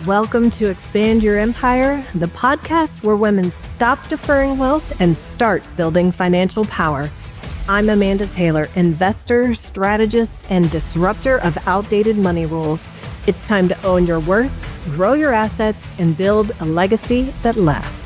Welcome to Expand Your Empire, the podcast where women stop deferring wealth and start building financial power. I'm Amanda Taylor, investor, strategist, and disruptor of outdated money rules. It's time to own your worth, grow your assets, and build a legacy that lasts.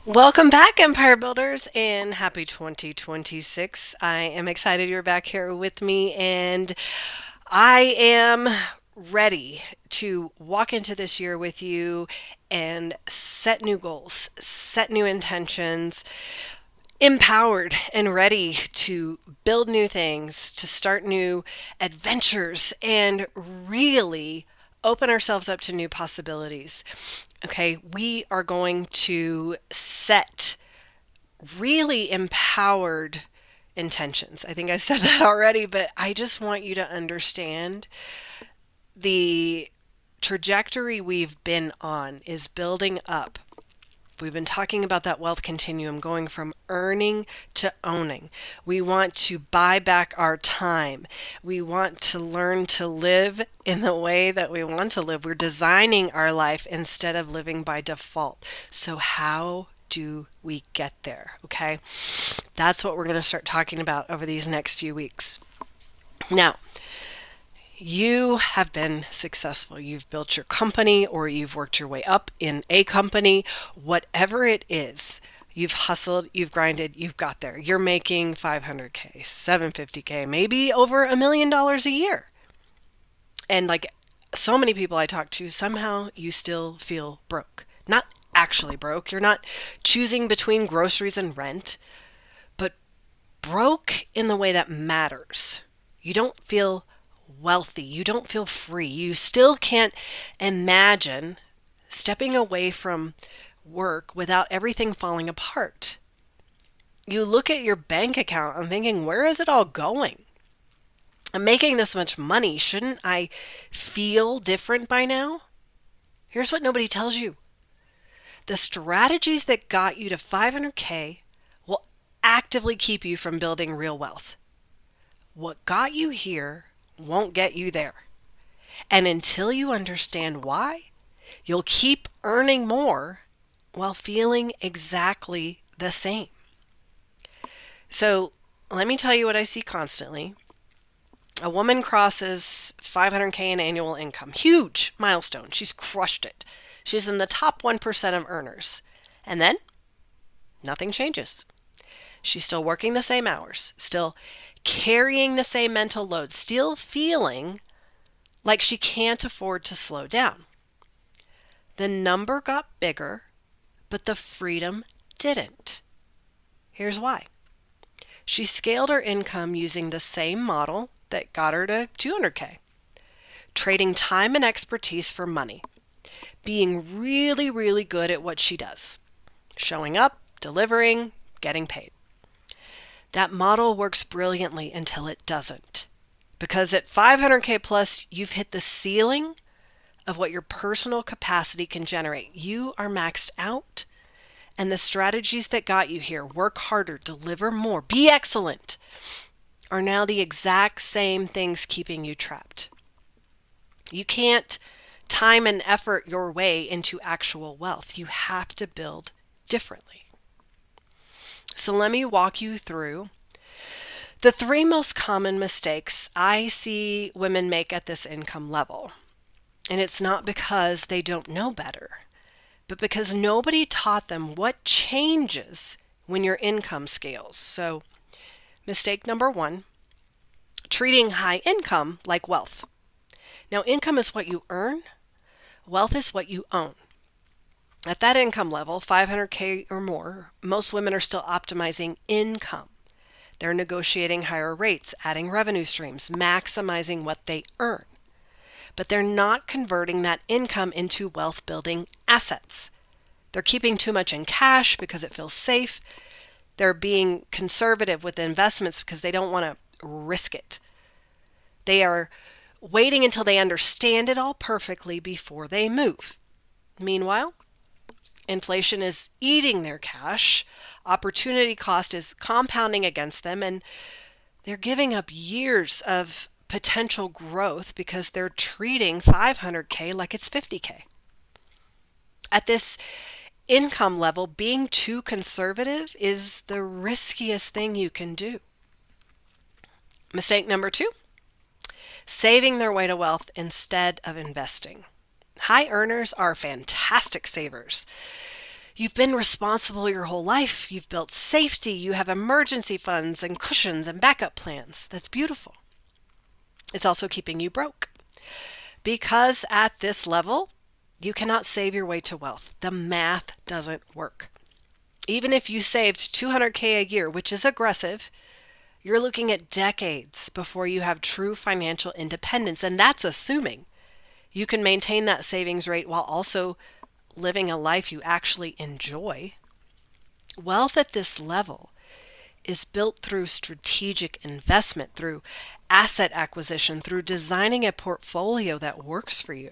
Welcome back, Empire Builders, and happy 2026. I am excited you're back here with me, and I am ready to walk into this year with you and set new goals, set new intentions, empowered and ready to build new things, to start new adventures, and really open ourselves up to new possibilities. Okay, we are going to set really empowered intentions. I think I said that already, but I just want you to understand the trajectory we've been on is building up. We've been talking about that wealth continuum going from earning to owning. We want to buy back our time. We want to learn to live in the way that we want to live. We're designing our life instead of living by default. So how do we get there? Okay, that's what we're going to start talking about over these next few weeks. Now, you have been successful. You've built your company or you've worked your way up in a company, whatever it is. You've hustled, you've grinded, you've got there. You're making $500K, $750K, maybe over $1 million a year. And like so many people I talk to, somehow you still feel broke. Not actually broke. You're not choosing between groceries and rent, but broke in the way that matters. You don't feel wealthy. You don't feel free. You still can't imagine stepping away from work without everything falling apart. You look at your bank account and thinking, where is it all going? I'm making this much money. Shouldn't I feel different by now? Here's what nobody tells you. The strategies that got you to 500K will actively keep you from building real wealth. What got you here won't get you there. And until you understand why, you'll keep earning more while feeling exactly the same. So let me tell you what I see constantly. A woman crosses 500K in annual income. Huge milestone. She's crushed it. She's in the top 1% of earners. And then nothing changes. She's still working the same hours, still carrying the same mental load, still feeling like she can't afford to slow down. The number got bigger, but the freedom didn't. Here's why. She scaled her income using the same model that got her to 200K, trading time and expertise for money, being really, really good at what she does, showing up, delivering, getting paid. That model works brilliantly until it doesn't. Because at 500K plus, you've hit the ceiling of what your personal capacity can generate. You are maxed out, and the strategies that got you here, work harder, deliver more, be excellent, are now the exact same things keeping you trapped. You can't time and effort your way into actual wealth. You have to build differently. So let me walk you through the 3 most common mistakes I see women make at this income level. And it's not because they don't know better, but because nobody taught them what changes when your income scales. So mistake number 1, treating high income like wealth. Now, income is what you earn. Wealth is what you own. At that income level, 500K or more, most women are still optimizing income. They're negotiating higher rates, adding revenue streams, maximizing what they earn. But they're not converting that income into wealth-building assets. They're keeping too much in cash because it feels safe. They're being conservative with investments because they don't want to risk it. They are waiting until they understand it all perfectly before they move. Meanwhile, inflation is eating their cash, opportunity cost is compounding against them, and They're giving up years of potential growth because they're treating 500K like it's 50K. At this income level, being too conservative is the riskiest thing you can do. Mistake number 2, saving their way to wealth instead of investing. High earners are fantastic savers. You've been responsible your whole life. You've built safety. You have emergency funds and cushions and backup plans. That's beautiful. It's also keeping you broke. Because at this level, you cannot save your way to wealth. The math doesn't work. Even if you saved 200K a year, which is aggressive, you're looking at decades before you have true financial independence. And that's assuming you can maintain that savings rate while also living a life you actually enjoy. Wealth at this level is built through strategic investment, through asset acquisition, through designing a portfolio that works for you.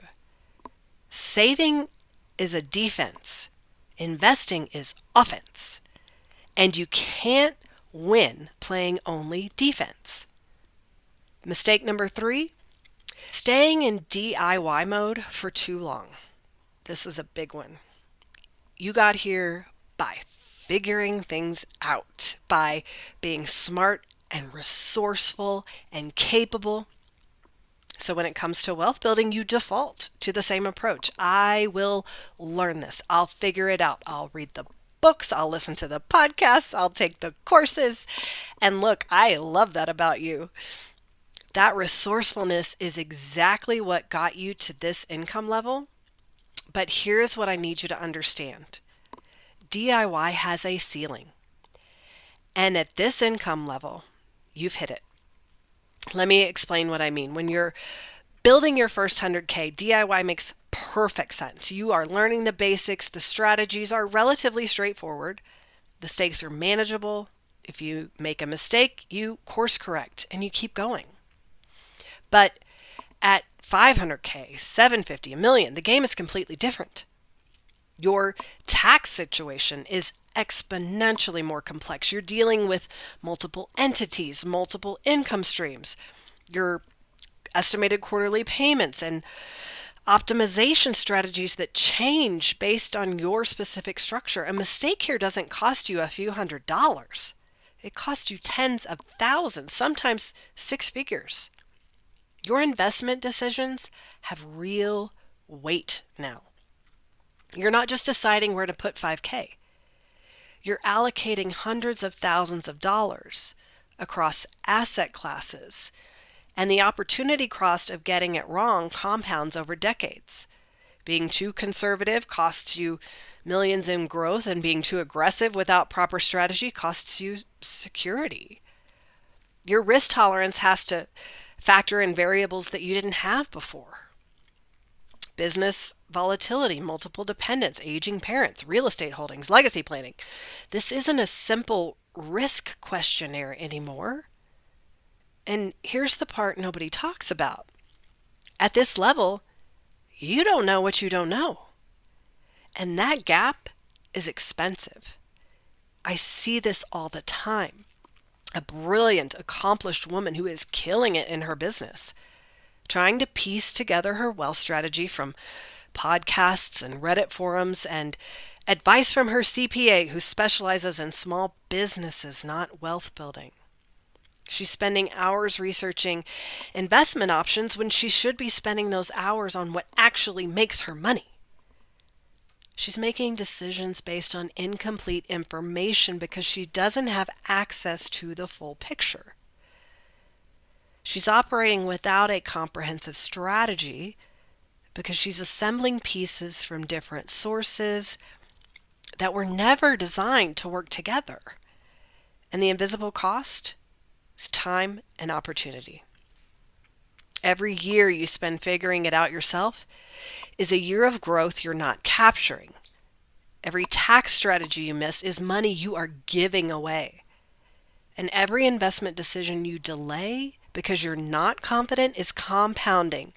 Saving is a defense. Investing is offense. And you can't win playing only defense. Mistake number 3, staying in DIY mode for too long. This is a big one. You got here by figuring things out, by being smart and resourceful and capable. So when it comes to wealth building, you default to the same approach. I will learn this. I'll figure it out. I'll read the books. I'll listen to the podcasts. I'll take the courses. And look, I love that about you. That resourcefulness is exactly what got you to this income level. But here's what I need you to understand. DIY has a ceiling. And at this income level, you've hit it. Let me explain what I mean. When you're building your first 100K, DIY makes perfect sense. You are learning the basics. The strategies are relatively straightforward. The stakes are manageable. If you make a mistake, you course correct and you keep going. But at 500K, 750, a million, the game is completely different. Your tax situation is exponentially more complex. You're dealing with multiple entities, multiple income streams, your estimated quarterly payments, and optimization strategies that change based on your specific structure. A mistake here doesn't cost you a few $100s. It costs you tens of thousands, sometimes 6 figures. Your investment decisions have real weight now. You're not just deciding where to put 5K. You're allocating hundreds of thousands of dollars across asset classes, and the opportunity cost of getting it wrong compounds over decades. Being too conservative costs you millions in growth, and being too aggressive without proper strategy costs you security. Your risk tolerance has to factor in variables that you didn't have before. Business volatility, multiple dependents, aging parents, real estate holdings, legacy planning. This isn't a simple risk questionnaire anymore. And here's the part nobody talks about. At this level, you don't know what you don't know. And that gap is expensive. I see this all the time. A brilliant, accomplished woman who is killing it in her business, trying to piece together her wealth strategy from podcasts and Reddit forums and advice from her CPA who specializes in small businesses, not wealth building. She's spending hours researching investment options when she should be spending those hours on what actually makes her money. She's making decisions based on incomplete information because she doesn't have access to the full picture. She's operating without a comprehensive strategy because she's assembling pieces from different sources that were never designed to work together. And the invisible cost is time and opportunity. Every year you spend figuring it out yourself is a year of growth you're not capturing. Every tax strategy you miss is money you are giving away. And every investment decision you delay because you're not confident is compounding,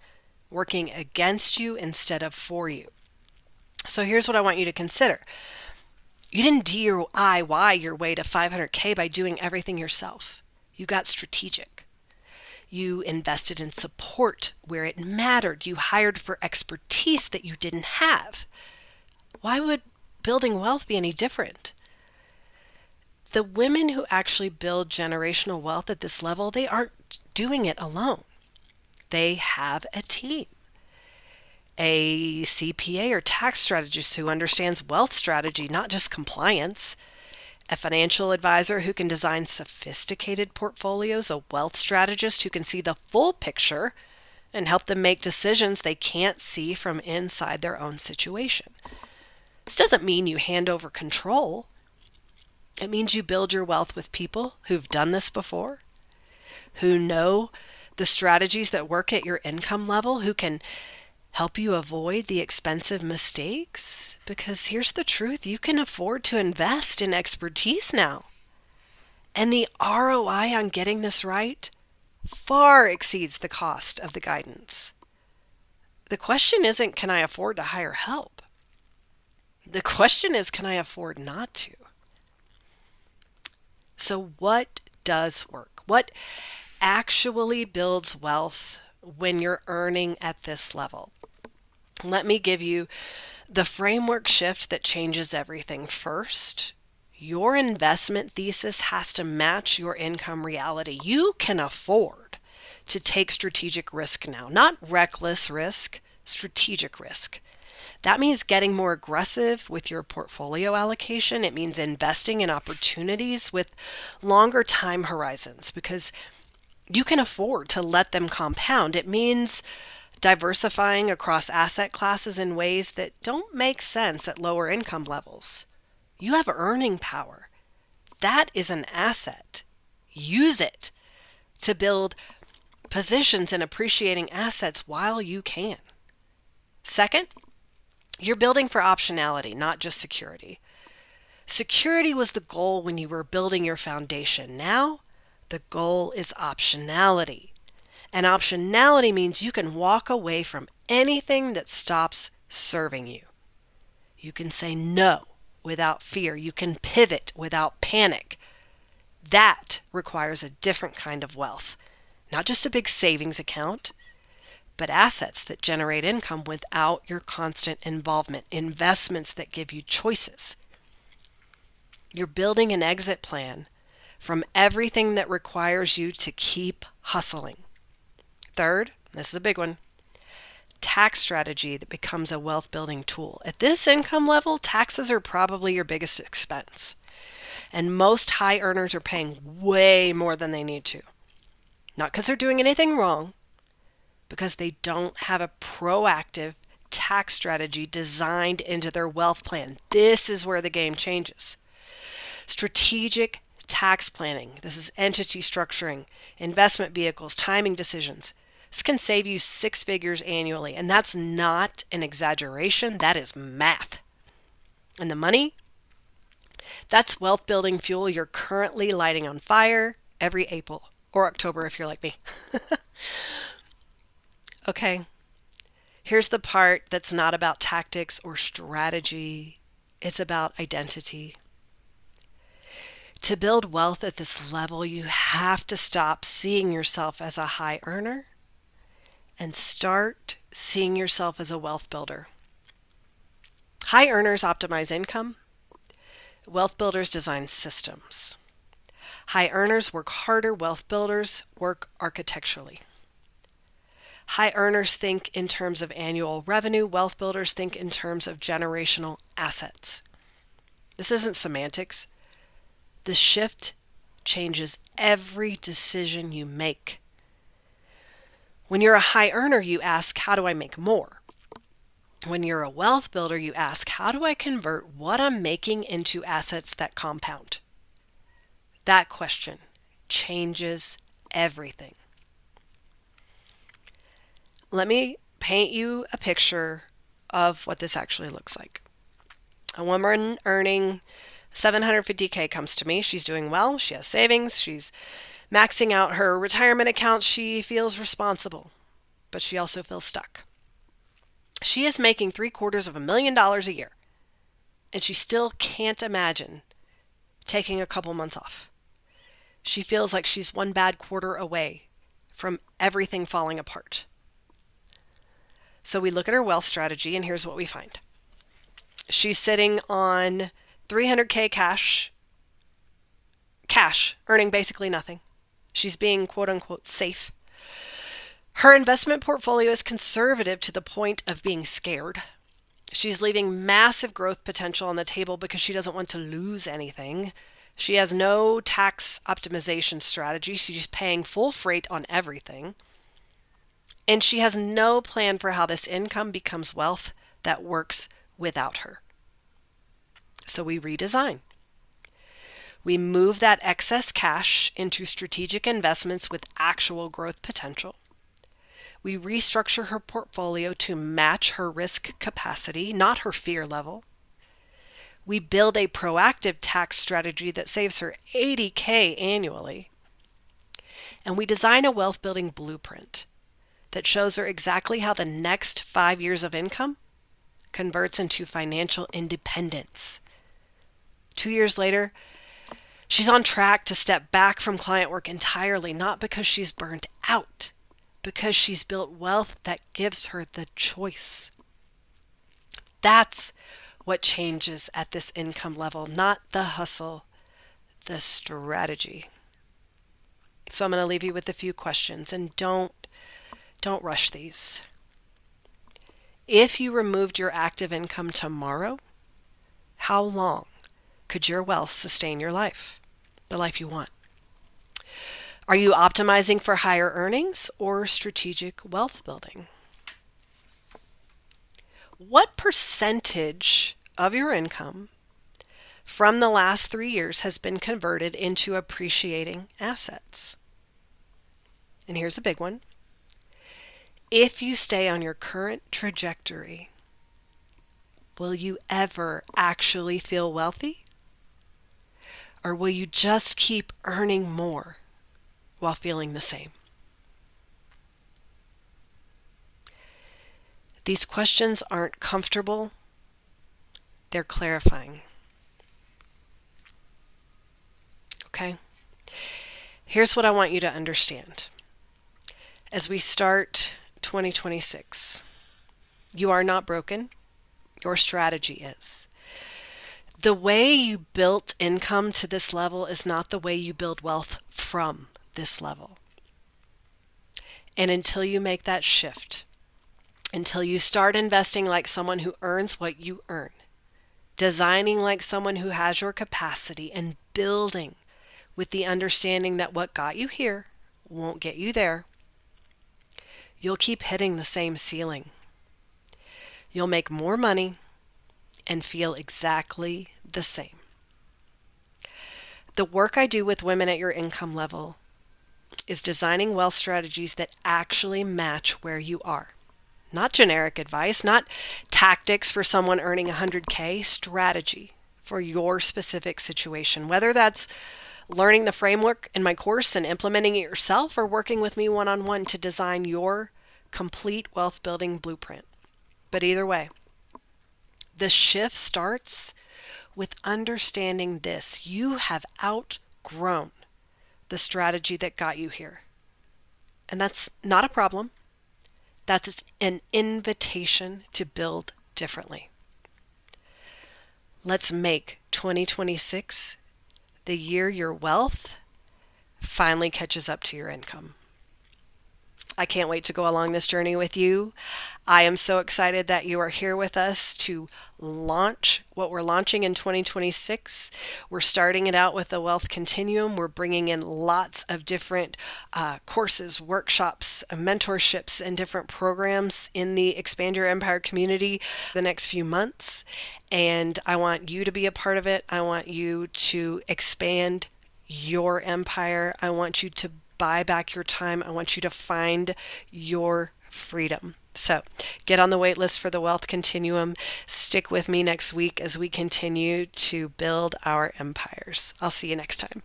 working against you instead of for you. So here's what I want you to consider. You didn't DIY your way to 500K by doing everything yourself. You got strategic. You invested in support where it mattered. You hired for expertise that you didn't have. Why would building wealth be any different? The women who actually build generational wealth at this level, they aren't doing it alone. They have a team. A CPA or tax strategist who understands wealth strategy, not just compliance. A financial advisor who can design sophisticated portfolios. A wealth strategist who can see the full picture and help them make decisions they can't see from inside their own situation. This doesn't mean you hand over control. It means you build your wealth with people who've done this before, who know the strategies that work at your income level, who can help you avoid the expensive mistakes. Because here's the truth, you can afford to invest in expertise now. And the ROI on getting this right far exceeds the cost of the guidance. The question isn't, can I afford to hire help? The question is, can I afford not to? So what does work? What actually builds wealth when you're earning at this level? Let me give you the framework shift that changes everything. First, your investment thesis has to match your income reality. You can afford to take strategic risk now, not reckless risk, strategic risk. That means getting more aggressive with your portfolio allocation. It means investing in opportunities with longer time horizons because you can afford to let them compound. It means diversifying across asset classes in ways that don't make sense at lower income levels. You have earning power. That is an asset. Use it to build positions in appreciating assets while you can. Second, you're building for optionality, not just security. Security was the goal when you were building your foundation. Now, the goal is optionality. And optionality means you can walk away from anything that stops serving you. You can say no without fear. You can pivot without panic. That requires a different kind of wealth, not just a big savings account, but assets that generate income without your constant involvement, investments that give you choices. You're building an exit plan from everything that requires you to keep hustling. Third, this is a big one, tax strategy that becomes a wealth building tool. At this income level, taxes are probably your biggest expense. And most high earners are paying way more than they need to. Not because they're doing anything wrong, because they don't have a proactive tax strategy designed into their wealth plan. This is where the game changes. Strategic tax planning. This is entity structuring, investment vehicles, timing decisions. This can save you 6 figures annually, and that's not an exaggeration. That is math. And the money? That's wealth building fuel you're currently lighting on fire every April or October if you're like me. Okay, here's the part that's not about tactics or strategy. It's about identity. To build wealth at this level, you have to stop seeing yourself as a high earner and start seeing yourself as a wealth builder. High earners optimize income. Wealth builders design systems. High earners work harder. Wealth builders work architecturally. High earners think in terms of annual revenue. Wealth builders think in terms of generational assets. This isn't semantics. The shift changes every decision you make. When you're a high earner, you ask, how do I make more? When you're a wealth builder, you ask, how do I convert what I'm making into assets that compound? That question changes everything. Let me paint you a picture of what this actually looks like. A woman earning $750K comes to me. She's doing well. She has savings. She's maxing out her retirement account. She feels responsible, but she also feels stuck. She is making $750,000 a year, and she still can't imagine taking a couple months off. She feels like she's one bad quarter away from everything falling apart. So we look at her wealth strategy, and here's what we find. She's sitting on $300K cash, earning basically nothing. She's being quote unquote safe. Her investment portfolio is conservative to the point of being scared. She's leaving massive growth potential on the table because she doesn't want to lose anything. She has no tax optimization strategy. She's paying full freight on everything. And she has no plan for how this income becomes wealth that works without her. So we redesign. We move that excess cash into strategic investments with actual growth potential. We restructure her portfolio to match her risk capacity, not her fear level. We build a proactive tax strategy that saves her $80K annually. And we design a wealth building blueprint that shows her exactly how the next 5 years of income converts into financial independence. 2 years later, she's on track to step back from client work entirely, not because she's burned out, because she's built wealth that gives her the choice. That's what changes at this income level, not the hustle, the strategy. So I'm going to leave you with a few questions, and don't rush these. If you removed your active income tomorrow, how long could your wealth sustain your life, the life you want? Are you optimizing for higher earnings or strategic wealth building? What percentage of your income from the last 3 years has been converted into appreciating assets? And here's a big one. If you stay on your current trajectory, will you ever actually feel wealthy? Or will you just keep earning more while feeling the same? These questions aren't comfortable. They're clarifying. Okay? Here's what I want you to understand. As we start 2026, you are not broken. Your strategy is. The way you built income to this level is not the way you build wealth from this level. And until you make that shift, until you start investing like someone who earns what you earn, designing like someone who has your capacity, and building with the understanding that what got you here won't get you there, you'll keep hitting the same ceiling. You'll make more money and feel exactly the same. The work I do with women at your income level is designing wealth strategies that actually match where you are. Not generic advice, not tactics for someone earning 100K, strategy for your specific situation. Whether that's learning the framework in my course and implementing it yourself, or working with me one-on-one to design your complete wealth building blueprint. But either way, the shift starts with understanding this. You have outgrown the strategy that got you here. And that's not a problem. That's an invitation to build differently. Let's make 2026 the year your wealth finally catches up to your income. I can't wait to go along this journey with you. I am so excited that you are here with us to launch what we're launching in 2026. We're starting it out with the Wealth Continuum. We're bringing in lots of different courses, workshops, mentorships, and different programs in the Expand Your Empire community the next few months. And I want you to be a part of it. I want you to expand your empire. I want you to buy back your time. I want you to find your freedom. So get on the wait list for the Wealth Continuum. Stick with me next week as we continue to build our empires. I'll see you next time.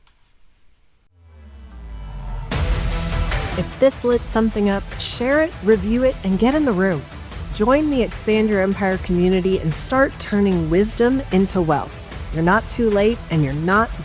If this lit something up, share it, review it, and get in the room. Join the Expand Your Empire community and start turning wisdom into wealth. You're not too late, and you're not doing